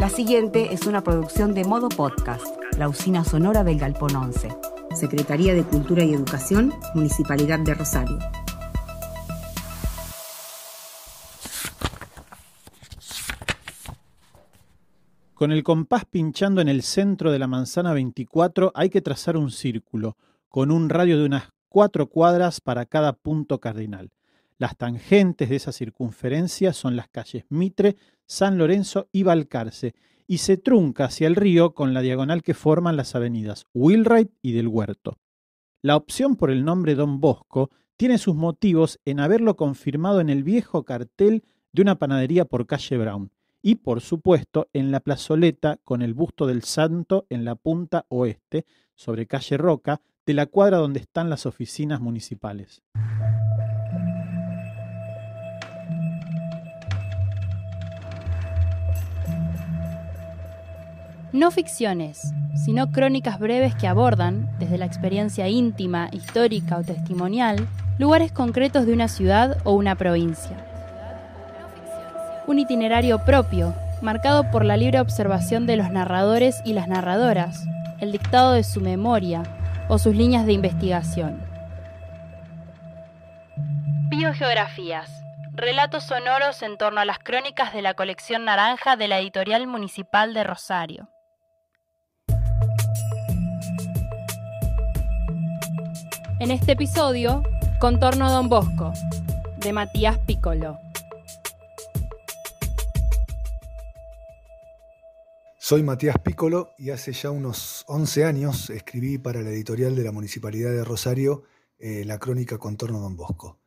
La siguiente es una producción de Modo Podcast, la usina sonora del Galpón 11. Secretaría de Cultura y Educación, Municipalidad de Rosario. Con el compás pinchando en el centro de la manzana 24 hay que trazar un círculo, con un radio de unas 4 cuadras para cada punto cardinal. Las tangentes de esa circunferencia son las calles Mitre, San Lorenzo y Balcarce, y se trunca hacia el río con la diagonal que forman las avenidas Wheelwright y del Huerto. La opción por el nombre Don Bosco tiene sus motivos en haberlo confirmado en el viejo cartel de una panadería por calle Brown y, por supuesto, en la plazoleta con el busto del santo en la punta oeste, sobre calle Roca, de la cuadra donde están las oficinas municipales. No ficciones, sino crónicas breves que abordan, desde la experiencia íntima, histórica o testimonial, lugares concretos de una ciudad o una provincia. Un itinerario propio, marcado por la libre observación de los narradores y las narradoras, el dictado de su memoria o sus líneas de investigación. Biogeografías. Relatos sonoros en torno a las crónicas de la colección Naranja de la Editorial Municipal de Rosario. En este episodio, Contorno Don Bosco, de Matías Piccolo. Soy Matías Piccolo y hace ya unos 11 años escribí para la editorial de la Municipalidad de Rosario la crónica Contorno Don Bosco.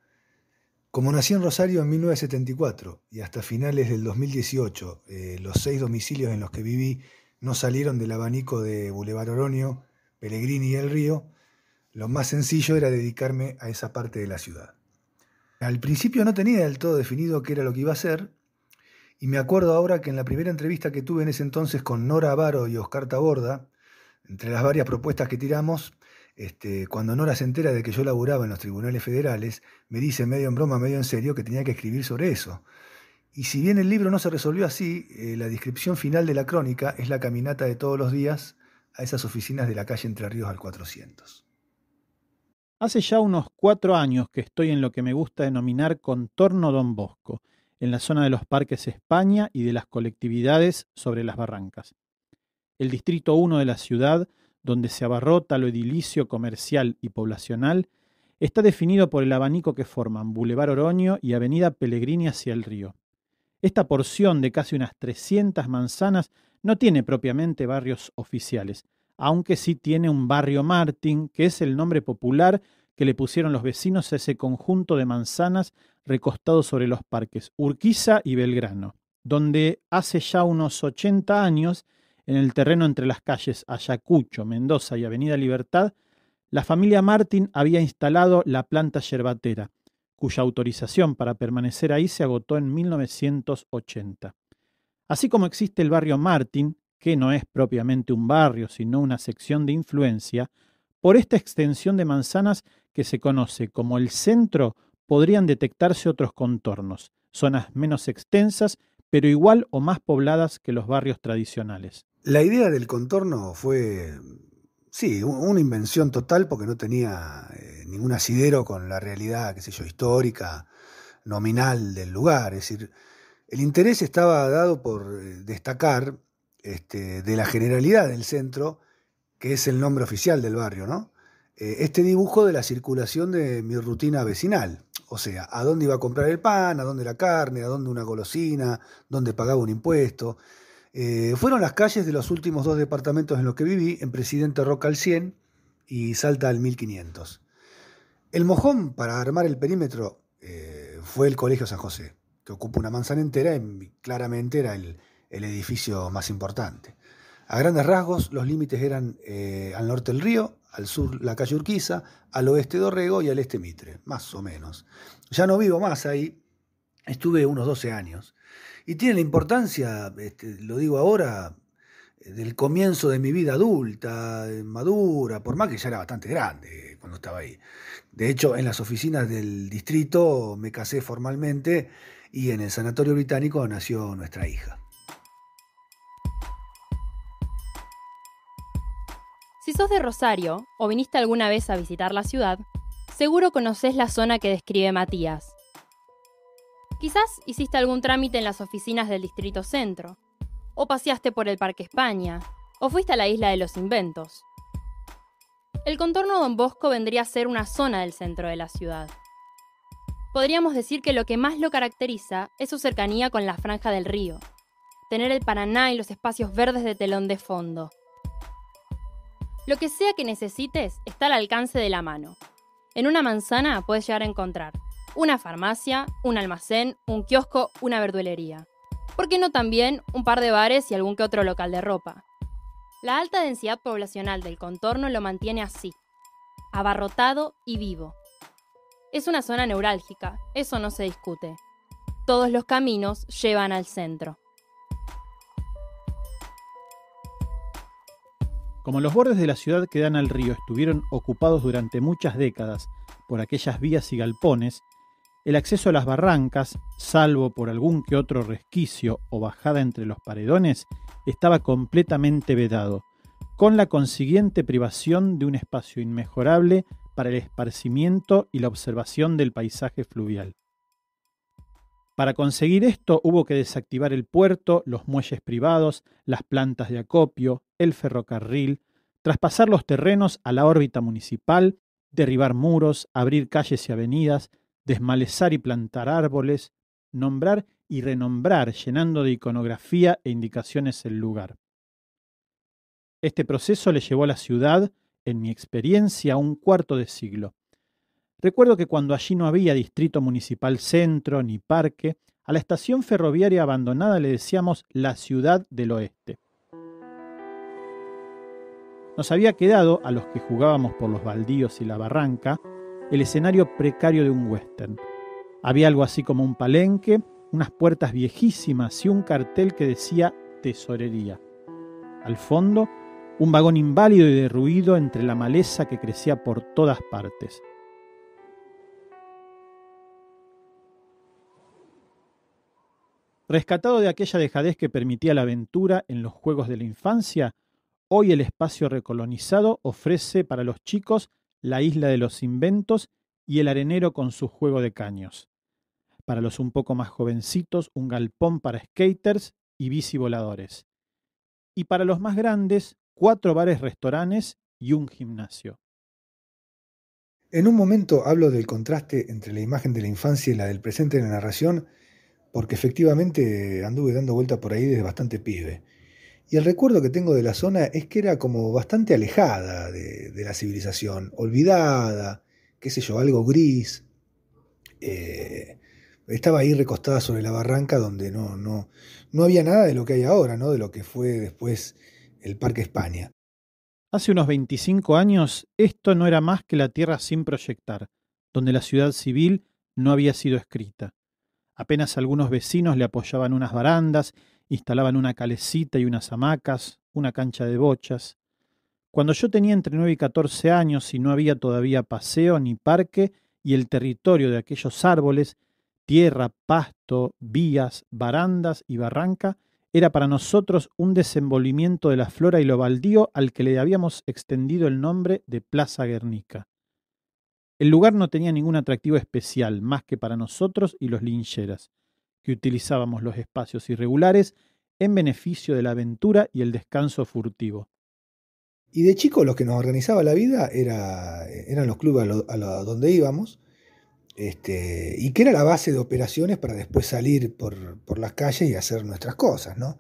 Como nací en Rosario en 1974 y hasta finales del 2018, los 6 domicilios en los que viví no salieron del abanico de Boulevard Oroño, Pellegrini y El Río, lo más sencillo era dedicarme a esa parte de la ciudad. Al principio no tenía del todo definido qué era lo que iba a hacer, y me acuerdo ahora que en la primera entrevista que tuve en ese entonces con Nora Avaro y Oscar Taborda, entre las varias propuestas que tiramos, cuando Nora se entera de que yo laburaba en los tribunales federales, me dice medio en broma, medio en serio, que tenía que escribir sobre eso. Y si bien el libro no se resolvió así, la descripción final de la crónica es la caminata de todos los días a esas oficinas de la calle Entre Ríos al 400. Hace ya unos 4 años que estoy en lo que me gusta denominar Contorno Don Bosco, en la zona de los Parques España y de las colectividades sobre las barrancas. El distrito 1 de la ciudad, donde se abarrota lo edilicio comercial y poblacional, está definido por el abanico que forman Boulevard Oroño y Avenida Pellegrini hacia el río. Esta porción de casi unas 300 manzanas no tiene propiamente barrios oficiales, aunque sí tiene un barrio Martín, que es el nombre popular que le pusieron los vecinos a ese conjunto de manzanas recostados sobre los parques Urquiza y Belgrano, donde hace ya unos 80 años, en el terreno entre las calles Ayacucho, Mendoza y Avenida Libertad, la familia Martín había instalado la planta yerbatera, cuya autorización para permanecer ahí se agotó en 1980. Así como existe el barrio Martín, que no es propiamente un barrio, sino una sección de influencia, por esta extensión de manzanas que se conoce como el centro, podrían detectarse otros contornos, zonas menos extensas, pero igual o más pobladas que los barrios tradicionales. La idea del contorno fue, sí, una invención total porque no tenía ningún asidero con la realidad, qué sé yo, histórica, nominal del lugar. Es decir, el interés estaba dado por destacar de la generalidad del centro, que es el nombre oficial del barrio, ¿no? Este dibujo de la circulación de mi rutina vecinal, o sea, a dónde iba a comprar el pan, a dónde la carne, a dónde una golosina, dónde pagaba un impuesto. Fueron las calles de los últimos 2 departamentos en los que viví, en Presidente Roca al 100 y Salta al 1500. El mojón para armar el perímetro fue el Colegio San José, que ocupa una manzana entera y claramente era el edificio más importante. A grandes rasgos, los límites eran al norte el río, al sur la calle Urquiza, al oeste Dorrego y al este Mitre, más o menos. Ya no vivo más ahí, estuve unos 12 años. Y tiene la importancia, lo digo ahora, del comienzo de mi vida adulta, madura, por más que ya era bastante grande cuando estaba ahí. De hecho, en las oficinas del distrito me casé formalmente y en el Sanatorio Británico nació nuestra hija. sos de Rosario o viniste alguna vez a visitar la ciudad, seguro conocés la zona que describe Matías. Quizás hiciste algún trámite en las oficinas del Distrito Centro, o paseaste por el Parque España, o fuiste a la Isla de los Inventos. El contorno Don Bosco vendría a ser una zona del centro de la ciudad. Podríamos decir que lo que más lo caracteriza es su cercanía con la franja del río, tener el Paraná y los espacios verdes de telón de fondo. Lo que sea que necesites está al alcance de la mano. En una manzana puedes llegar a encontrar una farmacia, un almacén, un kiosco, una verdulería. ¿Por qué no también un par de bares y algún que otro local de ropa? La alta densidad poblacional del contorno lo mantiene así, abarrotado y vivo. Es una zona neurálgica, eso no se discute. Todos los caminos llevan al centro. Como los bordes de la ciudad que dan al río estuvieron ocupados durante muchas décadas por aquellas vías y galpones, el acceso a las barrancas, salvo por algún que otro resquicio o bajada entre los paredones, estaba completamente vedado, con la consiguiente privación de un espacio inmejorable para el esparcimiento y la observación del paisaje fluvial. Para conseguir esto hubo que desactivar el puerto, los muelles privados, las plantas de acopio, el ferrocarril, traspasar los terrenos a la órbita municipal, derribar muros, abrir calles y avenidas, desmalezar y plantar árboles, nombrar y renombrar, llenando de iconografía e indicaciones el lugar. Este proceso le llevó a la ciudad, en mi experiencia, un cuarto de siglo. Recuerdo que cuando allí no había distrito municipal centro ni parque, a la estación ferroviaria abandonada le decíamos la Ciudad del Oeste. Nos había quedado, a los que jugábamos por los baldíos y la barranca, el escenario precario de un western. Había algo así como un palenque, unas puertas viejísimas y un cartel que decía tesorería. Al fondo, un vagón inválido y derruido entre la maleza que crecía por todas partes. Rescatado de aquella dejadez que permitía la aventura en los juegos de la infancia, hoy el espacio recolonizado ofrece para los chicos la Isla de los Inventos y el arenero con su juego de caños. Para los un poco más jovencitos, un galpón para skaters y bicivoladores. Y para los más grandes, 4 bares-restaurantes y un gimnasio. En un momento hablo del contraste entre la imagen de la infancia y la del presente en la narración, porque efectivamente anduve dando vuelta por ahí desde bastante pibe. Y el recuerdo que tengo de la zona es que era como bastante alejada de la civilización, olvidada, qué sé yo, algo gris. Estaba ahí recostada sobre la barranca donde no había nada de lo que hay ahora, ¿no? De lo que fue después el Parque España. Hace unos 25 años, esto no era más que la tierra sin proyectar, donde la ciudad civil no había sido escrita. Apenas algunos vecinos le apoyaban unas barandas, instalaban una calecita y unas hamacas, una cancha de bochas. Cuando yo tenía entre 9 y 14 años y no había todavía paseo ni parque y el territorio de aquellos árboles, tierra, pasto, vías, barandas y barranca, era para nosotros un desenvolvimiento de la flora y lo baldío al que le habíamos extendido el nombre de Plaza Guernica. El lugar no tenía ningún atractivo especial, más que para nosotros y los lincheras, que utilizábamos los espacios irregulares en beneficio de la aventura y el descanso furtivo. Y de chico lo que nos organizaba la vida eran los clubes donde íbamos, y que era la base de operaciones para después salir por las calles y hacer nuestras cosas, ¿no?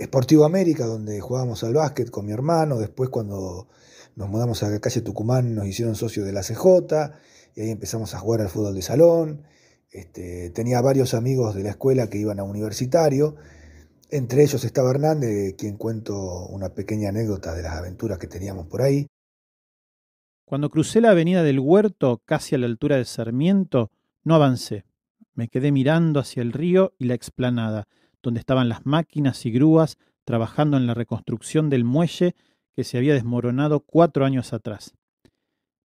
Sportivo América, donde jugábamos al básquet con mi hermano. Después, cuando nos mudamos a la calle Tucumán, nos hicieron socios de la CJ y ahí empezamos a jugar al fútbol de salón. Tenía varios amigos de la escuela que iban a universitario. Entre ellos estaba Hernán, de quien cuento una pequeña anécdota de las aventuras que teníamos por ahí. Cuando crucé la avenida del Huerto, casi a la altura de Sarmiento, no avancé. Me quedé mirando hacia el río y la explanada, donde estaban las máquinas y grúas trabajando en la reconstrucción del muelle que se había desmoronado 4 años atrás.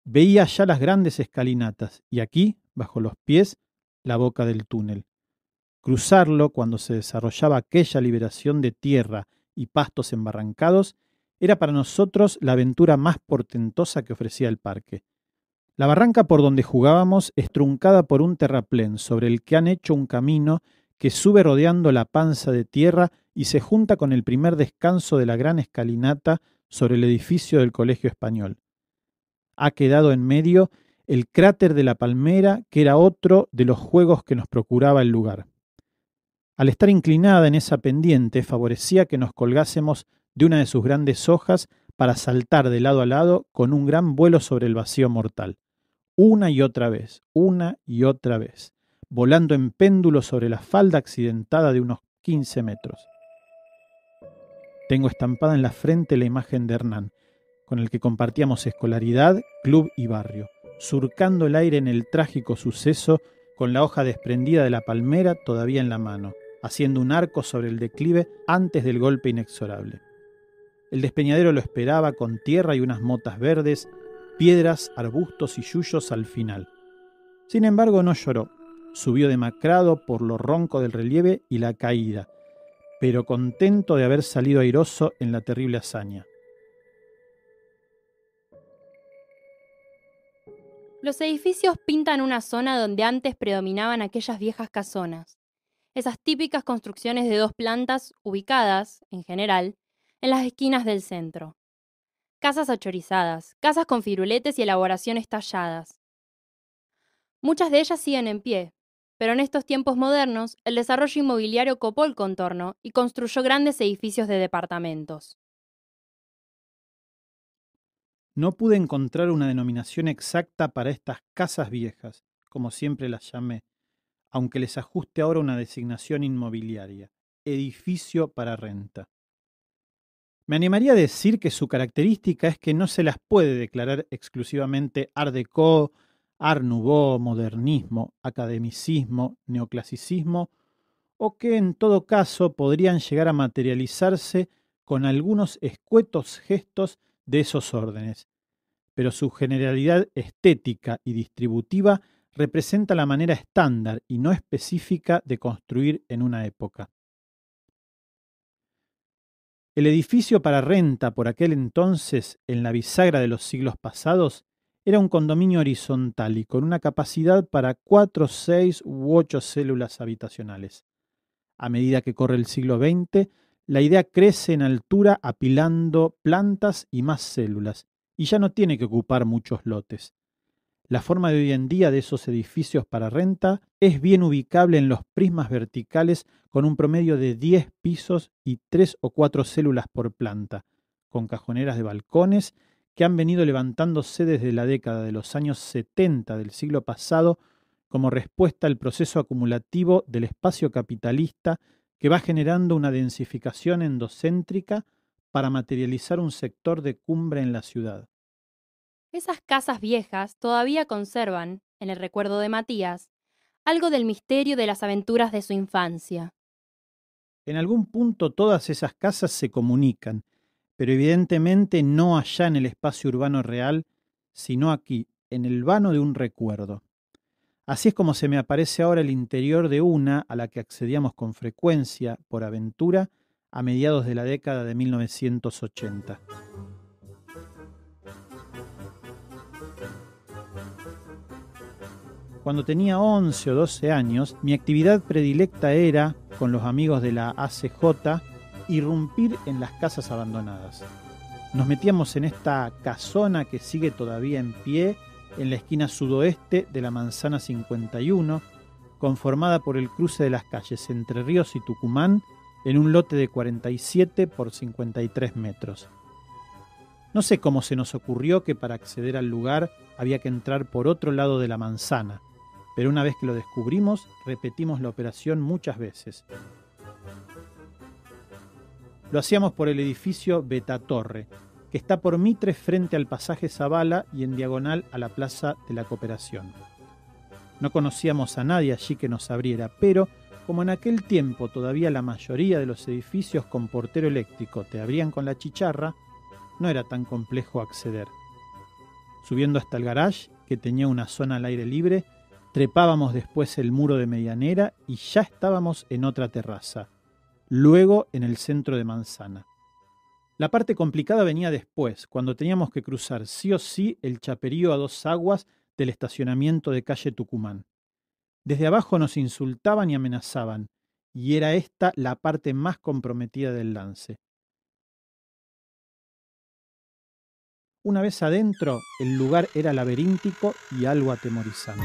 Veía ya las grandes escalinatas y aquí, bajo los pies, la boca del túnel. Cruzarlo cuando se desarrollaba aquella liberación de tierra y pastos embarrancados era para nosotros la aventura más portentosa que ofrecía el parque. La barranca por donde jugábamos es truncada por un terraplén sobre el que han hecho un camino que sube rodeando la panza de tierra y se junta con el primer descanso de la gran escalinata sobre el edificio del Colegio Español. Ha quedado en medio el cráter de la Palmera, que era otro de los juegos que nos procuraba el lugar. Al estar inclinada en esa pendiente, favorecía que nos colgásemos de una de sus grandes hojas para saltar de lado a lado con un gran vuelo sobre el vacío mortal. Una y otra vez, volando en péndulo sobre la falda accidentada de unos 15 metros. Tengo estampada en la frente la imagen de Hernán, con el que compartíamos escolaridad, club y barrio, surcando el aire en el trágico suceso con la hoja desprendida de la palmera todavía en la mano, haciendo un arco sobre el declive antes del golpe inexorable. El despeñadero lo esperaba con tierra y unas motas verdes, piedras, arbustos y yuyos al final. Sin embargo, no lloró. Subió demacrado por lo ronco del relieve y la caída, pero contento de haber salido airoso en la terrible hazaña. Los edificios pintan una zona donde antes predominaban aquellas viejas casonas, esas típicas construcciones de 2 plantas ubicadas, en general, en las esquinas del centro. Casas achorizadas, casas con firuletes y elaboraciones talladas. Muchas de ellas siguen en pie, pero en estos tiempos modernos el desarrollo inmobiliario copó el contorno y construyó grandes edificios de departamentos. No pude encontrar una denominación exacta para estas casas viejas, como siempre las llamé, aunque les ajuste ahora una designación inmobiliaria: edificio para renta. Me animaría a decir que su característica es que no se las puede declarar exclusivamente Art Deco, Art Nouveau, modernismo, academicismo, neoclasicismo, o que en todo caso podrían llegar a materializarse con algunos escuetos gestos de esos órdenes, pero su generalidad estética y distributiva representa la manera estándar y no específica de construir en una época. El edificio para renta por aquel entonces, en la bisagra de los siglos pasados, era un condominio horizontal y con una capacidad para 4, 6 u 8 células habitacionales. A medida que corre el siglo XX, la idea crece en altura apilando plantas y más células, y ya no tiene que ocupar muchos lotes. La forma de hoy en día de esos edificios para renta es bien ubicable en los prismas verticales con un promedio de 10 pisos y 3 o 4 células por planta, con cajoneras de balcones que han venido levantándose desde la década de los años 70 del siglo pasado como respuesta al proceso acumulativo del espacio capitalista que va generando una densificación endocéntrica para materializar un sector de cumbre en la ciudad. Esas casas viejas todavía conservan, en el recuerdo de Matías, algo del misterio de las aventuras de su infancia. En algún punto todas esas casas se comunican, pero evidentemente no allá en el espacio urbano real, sino aquí, en el vano de un recuerdo. Así es como se me aparece ahora el interior de una a la que accedíamos con frecuencia, por aventura, a mediados de la década de 1980. Cuando tenía 11 o 12 años, mi actividad predilecta era, con los amigos de la ACJ, irrumpir en las casas abandonadas. Nos metíamos en esta casona que sigue todavía en pie en la esquina sudoeste de la Manzana 51, conformada por el cruce de las calles Entre Ríos y Tucumán, en un lote de 47 por 53 metros. No sé cómo se nos ocurrió que para acceder al lugar había que entrar por otro lado de la manzana, pero una vez que lo descubrimos, repetimos la operación muchas veces. Lo hacíamos por el edificio Betatorre, que está por Mitre frente al pasaje Zavala y en diagonal a la Plaza de la Cooperación. No conocíamos a nadie allí que nos abriera, pero como en aquel tiempo todavía la mayoría de los edificios con portero eléctrico te abrían con la chicharra, no era tan complejo acceder. Subiendo hasta el garage, que tenía una zona al aire libre, trepábamos después el muro de medianera y ya estábamos en otra terraza, luego en el centro de manzana. La parte complicada venía después, cuando teníamos que cruzar sí o sí el chaperío a 2 aguas del estacionamiento de calle Tucumán. Desde abajo nos insultaban y amenazaban, y era esta la parte más comprometida del lance. Una vez adentro, el lugar era laberíntico y algo atemorizante.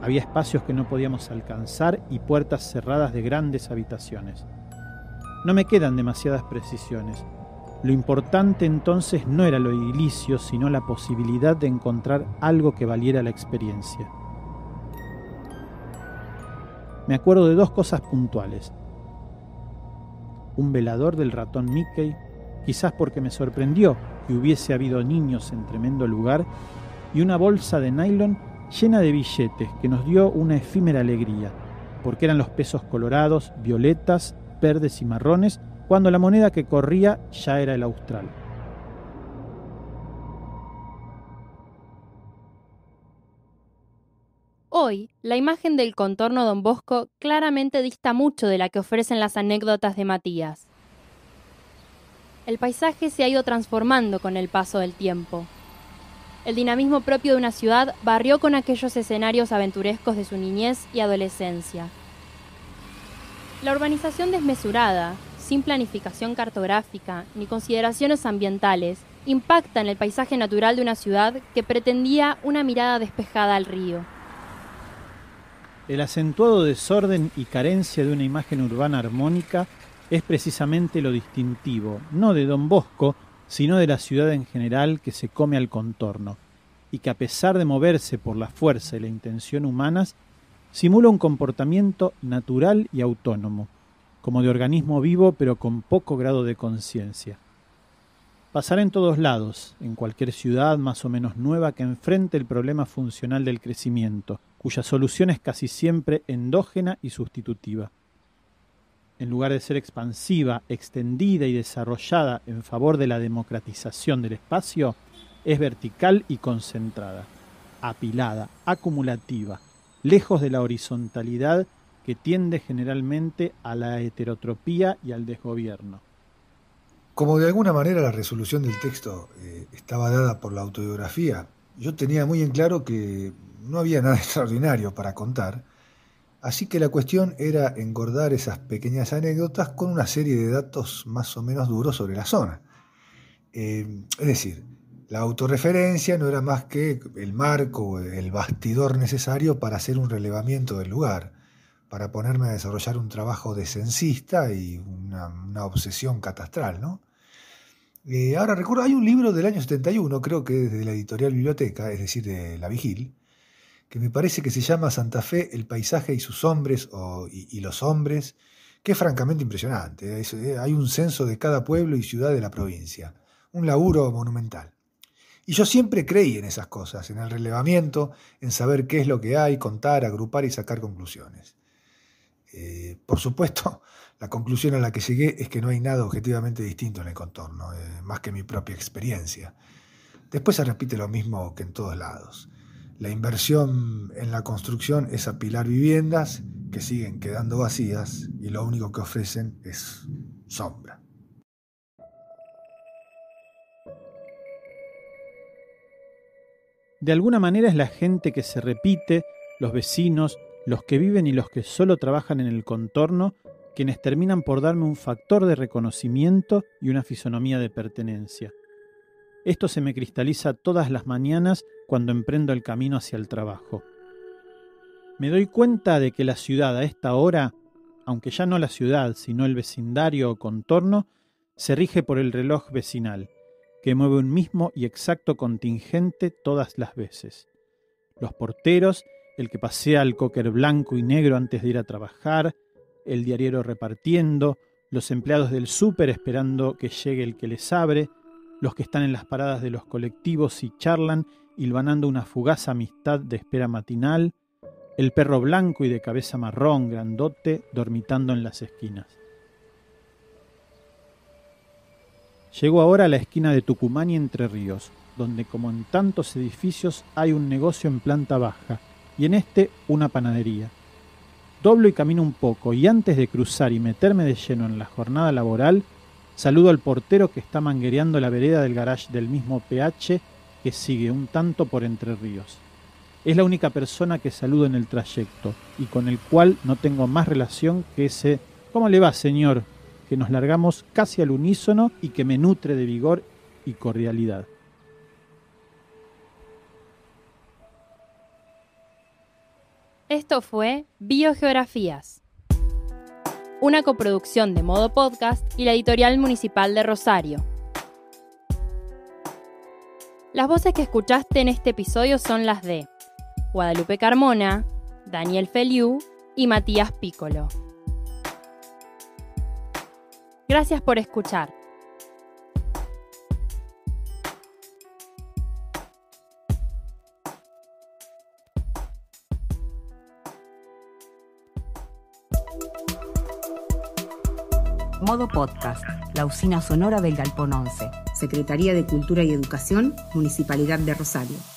Había espacios que no podíamos alcanzar y puertas cerradas de grandes habitaciones. No me quedan demasiadas precisiones. Lo importante entonces no era lo edilicio, sino la posibilidad de encontrar algo que valiera la experiencia. Me acuerdo de 2 cosas puntuales. Un velador del ratón Mickey, quizás porque me sorprendió que hubiese habido niños en tremendo lugar, y una bolsa de nylon llena de billetes que nos dio una efímera alegría, porque eran los pesos colorados, violetas, verdes y marrones, cuando la moneda que corría ya era el austral. Hoy, la imagen del contorno Don Bosco claramente dista mucho de la que ofrecen las anécdotas de Matías. El paisaje se ha ido transformando con el paso del tiempo. El dinamismo propio de una ciudad barrió con aquellos escenarios aventurescos de su niñez y adolescencia. La urbanización desmesurada, sin planificación cartográfica ni consideraciones ambientales, impacta en el paisaje natural de una ciudad que pretendía una mirada despejada al río. El acentuado desorden y carencia de una imagen urbana armónica es precisamente lo distintivo, no de Don Bosco, sino de la ciudad en general que se come al contorno, y que a pesar de moverse por la fuerza y la intención humanas, simula un comportamiento natural y autónomo, como de organismo vivo pero con poco grado de conciencia. Pasará en todos lados, en cualquier ciudad más o menos nueva que enfrente el problema funcional del crecimiento, cuya solución es casi siempre endógena y sustitutiva. En lugar de ser expansiva, extendida y desarrollada en favor de la democratización del espacio, es vertical y concentrada, apilada, acumulativa, lejos de la horizontalidad que tiende generalmente a la heterotropía y al desgobierno. Como de alguna manera la resolución del texto estaba dada por la autobiografía, yo tenía muy en claro que no había nada extraordinario para contar, así que la cuestión era engordar esas pequeñas anécdotas con una serie de datos más o menos duros sobre la zona. Es decir, la autorreferencia no era más que el marco, el bastidor necesario para hacer un relevamiento del lugar, para ponerme a desarrollar un trabajo de censista y una obsesión catastral, ¿no? Ahora recuerdo, hay un libro del año 71, creo que es de la editorial Biblioteca, es decir, de La Vigil, que me parece que se llama Santa Fe, el paisaje y sus hombres, y los hombres, que es francamente impresionante. Hay un censo de cada pueblo y ciudad de la provincia, un laburo monumental. Y yo siempre creí en esas cosas, en el relevamiento, en saber qué es lo que hay, contar, agrupar y sacar conclusiones. Por supuesto, la conclusión a la que llegué es que no hay nada objetivamente distinto en el contorno, más que mi propia experiencia. Después se repite lo mismo que en todos lados. La inversión en la construcción es apilar viviendas que siguen quedando vacías y lo único que ofrecen es sombra. De alguna manera es la gente que se repite, los vecinos, los que viven y los que solo trabajan en el contorno, quienes terminan por darme un factor de reconocimiento y una fisonomía de pertenencia. Esto se me cristaliza todas las mañanas cuando emprendo el camino hacia el trabajo. Me doy cuenta de que la ciudad a esta hora, aunque ya no la ciudad, sino el vecindario o contorno, se rige por el reloj vecinal, que mueve un mismo y exacto contingente todas las veces. Los porteros, el que pasea el cocker blanco y negro antes de ir a trabajar, el diariero repartiendo, los empleados del súper esperando que llegue el que les abre, los que están en las paradas de los colectivos y charlan, hilvanando una fugaz amistad de espera matinal, el perro blanco y de cabeza marrón, grandote, dormitando en las esquinas. Llego ahora a la esquina de Tucumán y Entre Ríos, donde como en tantos edificios hay un negocio en planta baja, y en este una panadería. doblo y camino un poco, y antes de cruzar y meterme de lleno en la jornada laboral, saludo al portero que está manguereando la vereda del garage del mismo PH que sigue un tanto por Entre Ríos. Es la única persona que saludo en el trayecto y con el cual no tengo más relación que ese «¿Cómo le va, señor?», que nos largamos casi al unísono y que me nutre de vigor y cordialidad. Esto fue Biogeografías, una coproducción de Modo Podcast y la Editorial Municipal de Rosario. Las voces que escuchaste en este episodio son las de Guadalupe Carmona, Daniel Feliu y Matías Piccolo. Gracias por escuchar. Modo Podcast, la usina sonora del Galpón 11. Secretaría de Cultura y Educación, Municipalidad de Rosario.